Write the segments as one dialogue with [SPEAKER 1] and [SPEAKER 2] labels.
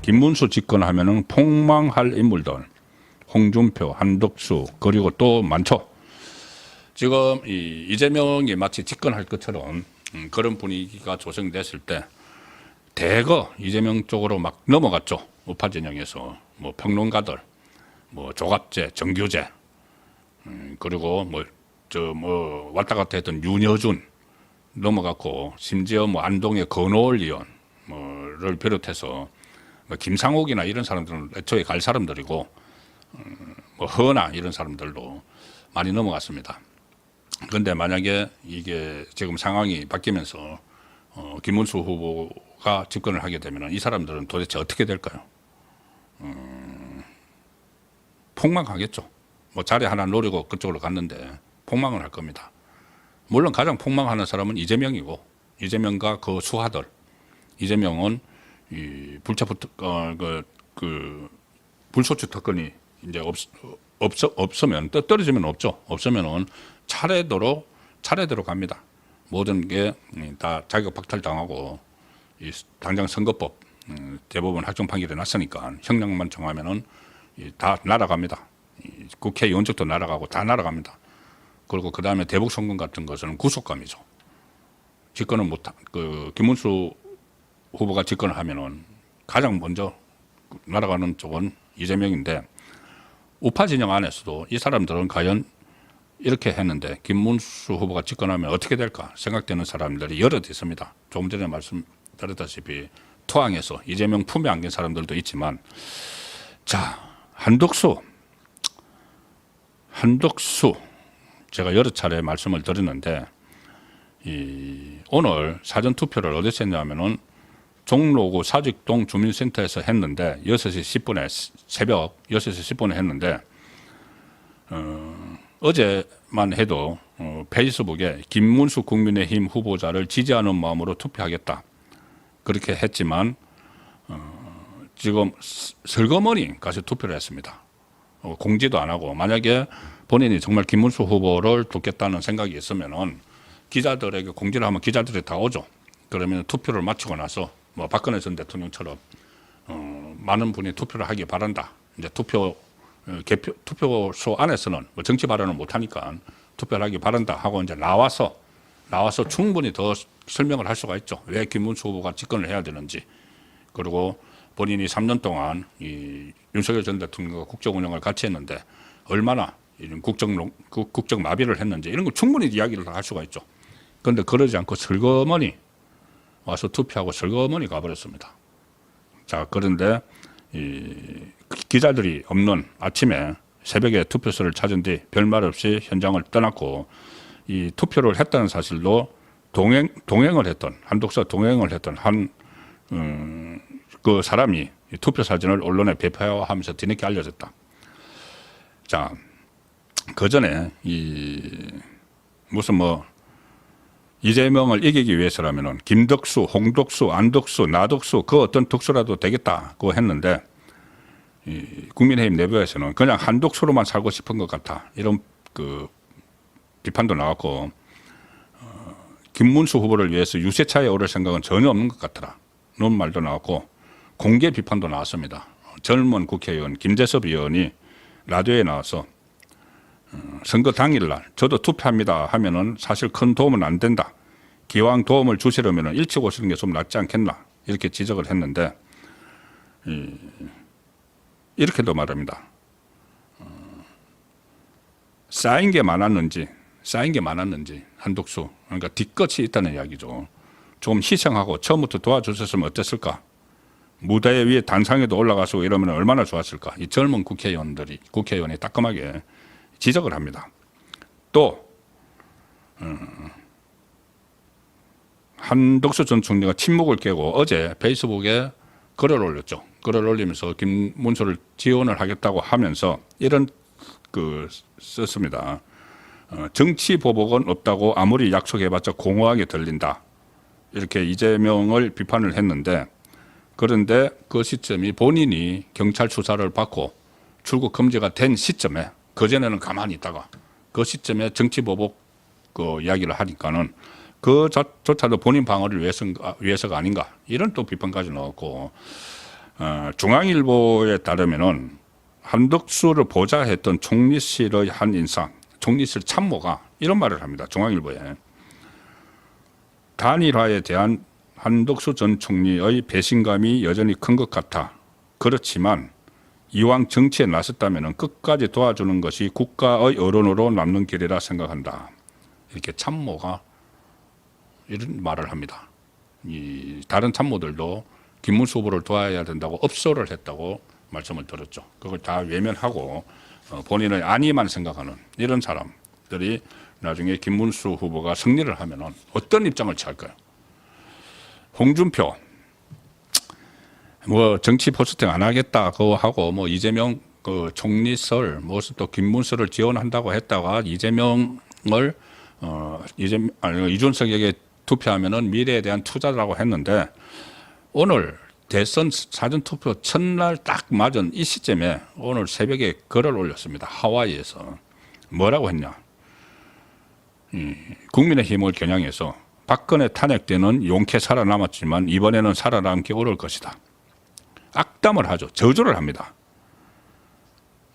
[SPEAKER 1] 김문수 집권하면은 폭망할 인물들, 홍준표, 한덕수 그리고 또 많죠. 지금 이재명이 마치 집권할 것처럼 그런 분위기가 조성됐을 때 대거 이재명 쪽으로 막 넘어갔죠. 우파 진영에서 뭐 평론가들, 뭐 조갑재, 정규재, 그리고 뭐 왔다 갔다 했던 윤여준 넘어갔고 심지어 뭐 안동의 건호월 의원 뭐를 비롯해서 뭐 김상옥이나 이런 사람들은 애초에 갈 사람들이고 뭐 허나 이런 사람들도 많이 넘어갔습니다. 그런데 만약에 이게 지금 상황이 바뀌면서 김문수 후보가 집권을 하게 되면 이 사람들은 도대체 어떻게 될까요? 폭망하겠죠. 뭐 자리 하나 노리고 그쪽으로 갔는데 폭망을 할 겁니다. 물론 가장 폭망하는 사람은 이재명이고 이재명과 그 수하들. 이재명은 이 불소추 특권이 이제 없으면 떨어지면 없죠. 없으면은 차례대로 갑니다. 모든 게 다 자격 박탈 당하고 당장 선거법 대법원 확정 판결이 났으니까 형량만 정하면은 다 날아갑니다. 국회의원직도 날아가고 다 날아갑니다. 그리고 그 다음에 대북 송금 같은 것은 구속감이죠. 집권을 김문수 후보가 집권을 하면은 가장 먼저 날아가는 쪽은 이재명인데 우파 진영 안에서도 이 사람들은 과연 이렇게 했는데 김문수 후보가 집권하면 어떻게 될까 생각되는 사람들이 여럿 있습니다. 조금 전에 말씀드렸다시피 토항에서 이재명 품에 안긴 사람들도 있지만 자 한덕수 제가 여러 차례 말씀을 드렸는데 오늘 사전투표를 어디서 했냐면은 종로구 사직동 주민센터에서 했는데 6시 10분에 새벽 6시 10분에 했는데 어제만 해도 페이스북에 김문수 국민의힘 후보자를 지지하는 마음으로 투표하겠다 그렇게 했지만 지금 슬그머니 가서 투표를 했습니다. 공지도 안 하고 만약에 본인이 정말 김문수 후보를 돕겠다는 생각이 있으면은 기자들에게 공지를 하면 기자들이 다 오죠. 그러면 투표를 마치고 나서 뭐 박근혜 전 대통령처럼 많은 분이 투표를 하기 바란다. 이제 투표소 안에서는 뭐 정치 발언을 못 하니까 투표를 하기 바란다 하고 이제 나와서 충분히 더 설명을 할 수가 있죠. 왜 김문수 후보가 집권을 해야 되는지. 그리고 본인이 3년 동안 이 윤석열 전 대통령과 국정 운영을 같이 했는데 얼마나 이런 국정 마비를 했는지 이런 거 충분히 이야기를 할 수가 있죠. 그런데 그러지 않고 슬그머니 와서 투표하고 슬그머니 가버렸습니다. 자, 그런데 기자들이 없는 아침에 새벽에 투표소를 찾은 뒤 별말 없이 현장을 떠났고 이 투표를 했다는 사실도 동행을 했던 한독서 동행을 했던 그 사람이 투표 사진을 언론에 배포하면서 뒤늦게 알려졌다. 자, 그 전에 무슨 이재명을 이기기 위해서라면은 김덕수, 홍덕수, 안덕수, 나덕수 그 어떤 덕수라도 되겠다고 했는데 국민의힘 내부에서는 그냥 한덕수로만 살고 싶은 것 같아 이런 비판도 나왔고 김문수 후보를 위해서 유세차에 오를 생각은 전혀 없는 것 같더라 이런 말도 나왔고 공개 비판도 나왔습니다. 젊은 국회의원 김재섭 의원이 라디오에 나와서 선거 당일날 저도 투표합니다 하면은 사실 큰 도움은 안 된다. 기왕 도움을 주시려면 일찍 오시는 게 좀 낫지 않겠나 이렇게 지적을 했는데 이렇게도 말합니다. 쌓인 게 많았는지 한독수 그러니까 뒤끝이 있다는 이야기죠. 좀 희생하고 처음부터 도와주셨으면 어땠을까. 무대 위에 단상에도 올라가서 이러면 얼마나 좋았을까. 이 젊은 국회의원이 따끔하게 지적을 합니다. 또 한덕수 전 총리가 침묵을 깨고 어제 페이스북에 글을 올렸죠. 글을 올리면서 김문수를 지원을 하겠다고 하면서 이런 썼습니다. 정치 보복은 없다고 아무리 약속해봤자 공허하게 들린다. 이렇게 이재명을 비판을 했는데 그런데 그 시점이 본인이 경찰 수사를 받고 출국 금지가 된 시점에 그전에는 가만히 있다가 그 시점에 정치 보복 이야기를 하니까는 그조차도 본인 방어를 위해서가 아닌가 이런 또 비판까지 나왔고 중앙일보에 따르면은 한덕수를 보좌했던 총리실의 한 인사, 총리실 참모가 이런 말을 합니다. 중앙일보에. 단일화에 대한 한덕수 전 총리의 배신감이 여전히 큰 것 같아. 그렇지만 이왕 정치에 나섰다면 끝까지 도와주는 것이 국가의 어른으로 남는 길이라 생각한다. 이렇게 참모가 이런 말을 합니다. 이 다른 참모들도 김문수 후보를 도와야 된다고 업소를 했다고 말씀을 들었죠. 그걸 다 외면하고 본인의 안위만 생각하는 이런 사람들이 나중에 김문수 후보가 승리를 하면 어떤 입장을 취할까요? 홍준표 뭐 정치 포스팅 안 하겠다고 하고 뭐 이재명 그 총리설 또 김문수를 지원한다고 했다가 이재명을 이준석에게 투표하면은 미래에 대한 투자라고 했는데 오늘 대선 사전투표 첫날 딱 맞은 이 시점에 오늘 새벽에 글을 올렸습니다. 하와이에서 뭐라고 했냐? 국민의힘을 겨냥해서 박근혜 탄핵 때는 용케 살아남았지만 이번에는 살아남기 어려울 것이다. 악담을 하죠. 저주를 합니다.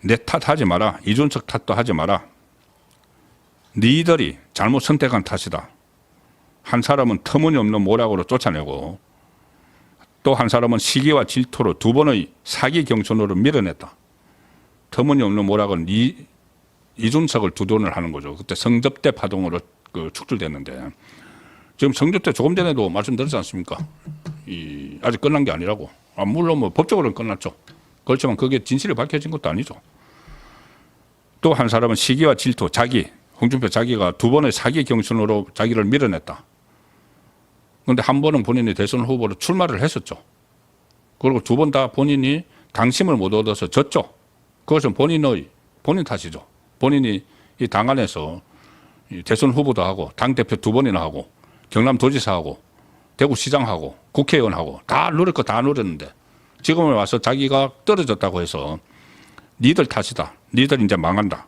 [SPEAKER 1] 내 탓하지 마라. 이준석 탓도 하지 마라. 니들이 잘못 선택한 탓이다. 한 사람은 터무니없는 모략으로 쫓아내고 또 한 사람은 시기와 질투로 두 번의 사기 경선으로 밀어냈다. 터무니없는 모략은 이준석을 두둔을 하는 거죠. 그때 성접대 파동으로 축출됐는데 지금 성접대 조금 전에도 말씀드렸지 않습니까? 아직 끝난 게 아니라고. 물론 뭐 법적으로는 끝났죠. 그렇지만 그게 진실이 밝혀진 것도 아니죠. 또 한 사람은 시기와 질투, 홍준표 자기가 두 번의 사기 경선으로 자기를 밀어냈다. 그런데 한 번은 본인이 대선 후보로 출마를 했었죠. 그리고 두 번 다 본인이 당심을 못 얻어서 졌죠. 그것은 본인 탓이죠. 본인이 이 당 안에서 대선 후보도 하고 당대표 두 번이나 하고 경남도지사하고 대구시장하고 국회의원하고 다 누릴 거 다 누렸는데 지금에 와서 자기가 떨어졌다고 해서 니들 탓이다. 니들 이제 망한다.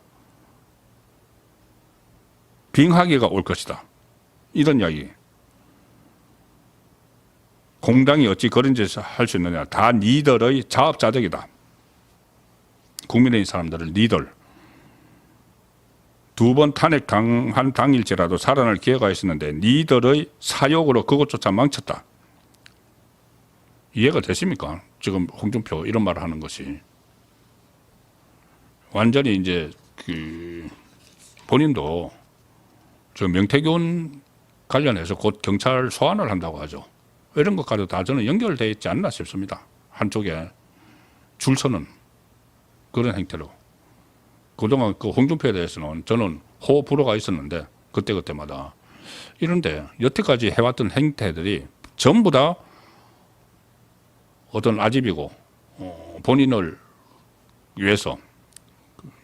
[SPEAKER 1] 빙하기가 올 것이다. 이런 이야기. 공당이 어찌 그런 짓을 할 수 있느냐. 다 니들의 자업자득이다. 국민의힘 사람들을 니들. 두 번 탄핵 당한 당일지라도 살아날 기회가 있었는데 니들의 사욕으로 그것조차 망쳤다. 이해가 되십니까? 지금 홍준표 이런 말을 하는 것이. 완전히 이제 본인도 저 명태균 관련해서 곧 경찰 소환을 한다고 하죠. 이런 것까지도 다 저는 연결되어 있지 않나 싶습니다. 한쪽에 줄 서는 그런 행태로. 그동안 그 홍준표에 대해서는 저는 호불호가 있었는데 그때마다 이런데 여태까지 해왔던 행태들이 전부 다 어떤 아집이고 본인을 위해서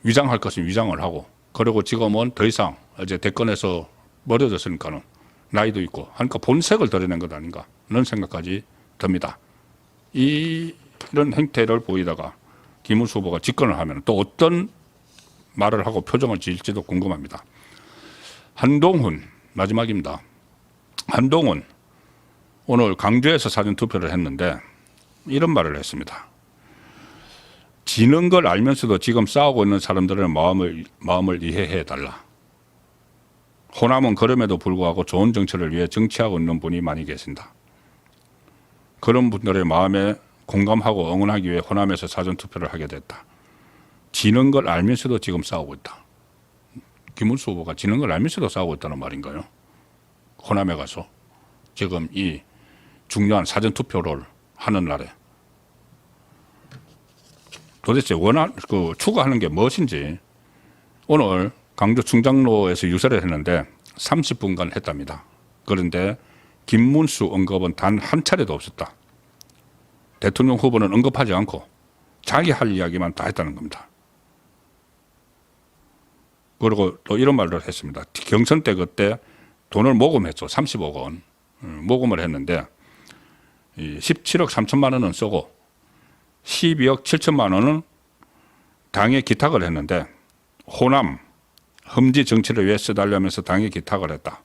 [SPEAKER 1] 위장할 것은 위장을 하고 그리고 지금은 더 이상 이제 대권에서 멀어졌으니까는 나이도 있고 하니까 본색을 드러낸 것 아닌가 그런 생각까지 듭니다. 이런 행태를 보이다가 김문수 후보가 집권을 하면 또 어떤 말을 하고 표정을 지을지도 궁금합니다. 한동훈 마지막입니다. 한동훈 오늘 강주에서 사전투표를 했는데 이런 말을 했습니다. 지는 걸 알면서도 지금 싸우고 있는 사람들의 마음을 이해해 달라. 호남은 그럼에도 불구하고 좋은 정치를 위해 정치하고 있는 분이 많이 계신다. 그런 분들의 마음에 공감하고 응원하기 위해 호남에서 사전투표를 하게 됐다. 지는 걸 알면서도 지금 싸우고 있다. 김문수 후보가 지는 걸 알면서도 싸우고 있다는 말인가요? 호남에 가서 지금 이 중요한 사전투표를 하는 날에 도대체 추구하는 게 무엇인지 오늘 강주 충장로에서 유세를 했는데 30분간 했답니다. 그런데 김문수 언급은 단 한 차례도 없었다. 대통령 후보는 언급하지 않고 자기 할 이야기만 다 했다는 겁니다. 그리고 또 이런 말을 했습니다. 경선 때 그때 돈을 모금했죠. 30억 원 모금을 했는데 17억 3천만 원은 쓰고 12억 7천만 원은 당에 기탁을 했는데 호남 험지 정치를 위해 써달라면서 당에 기탁을 했다.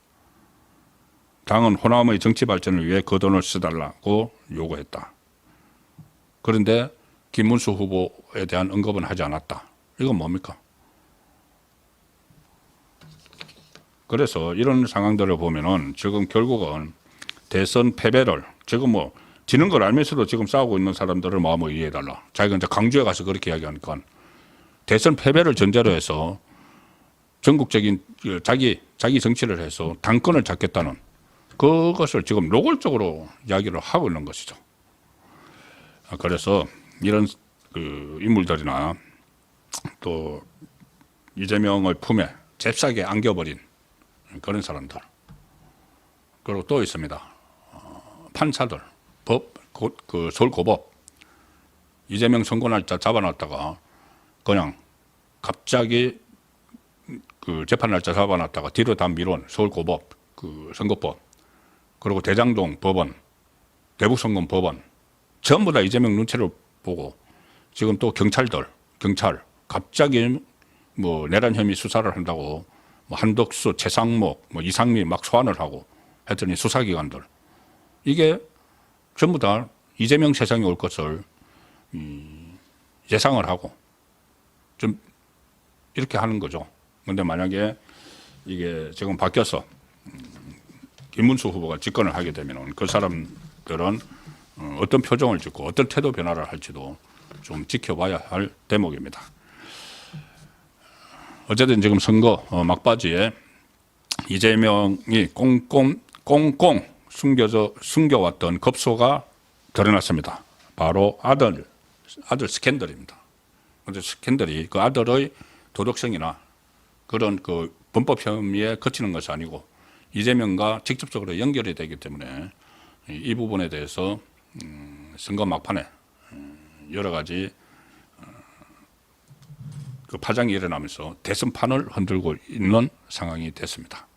[SPEAKER 1] 당은 호남의 정치 발전을 위해 그 돈을 써달라고 요구했다. 그런데 김문수 후보에 대한 언급은 하지 않았다. 이건 뭡니까? 그래서 이런 상황들을 보면은 지금 결국은 대선 패배를 지금 뭐 지는 걸 알면서도 지금 싸우고 있는 사람들을 마음을 이해해달라. 자기가 이제 강주에 가서 그렇게 이야기하니까 대선 패배를 전제로 해서 전국적인 자기 정치를 해서 당권을 잡겠다는 그것을 지금 노골적으로 이야기를 하고 있는 것이죠. 그래서 이런 그 인물들이나 또 이재명을 품에 잽싸게 안겨버린 그런 사람들. 그리고 또 있습니다. 판사들, 그 서울고법 이재명 선고 날짜 잡아놨다가 그냥 갑자기 그 재판 날짜 잡아놨다가 뒤로 다 미룬 서울고법, 그 선거법, 그리고 대장동 법원, 대북선거 법원 전부 다 이재명 눈치를 보고 지금 또 경찰 갑자기 뭐 내란 혐의 수사를 한다고 뭐 한덕수, 최상목, 뭐 이상민 막 소환을 하고 했더니 수사기관들 이게 전부 다 이재명 세상에 올 것을 예상을 하고 좀 이렇게 하는 거죠. 그런데 만약에 이게 지금 바뀌어서 김문수 후보가 집권을 하게 되면 그 사람들은 어떤 표정을 짓고 어떤 태도 변화를 할지도 좀 지켜봐야 할 대목입니다. 어쨌든 지금 선거 막바지에 이재명이 꽁꽁 숨겨왔던 겁소가 드러났습니다. 바로 아들 스캔들입니다. 그런데 스캔들이 그 아들의 도덕성이나 그런 그 범법 혐의에 그치는 것이 아니고 이재명과 직접적으로 연결이 되기 때문에 이 부분에 대해서 선거 막판에 여러 가지 그 파장이 일어나면서 대선판을 흔들고 있는 상황이 됐습니다.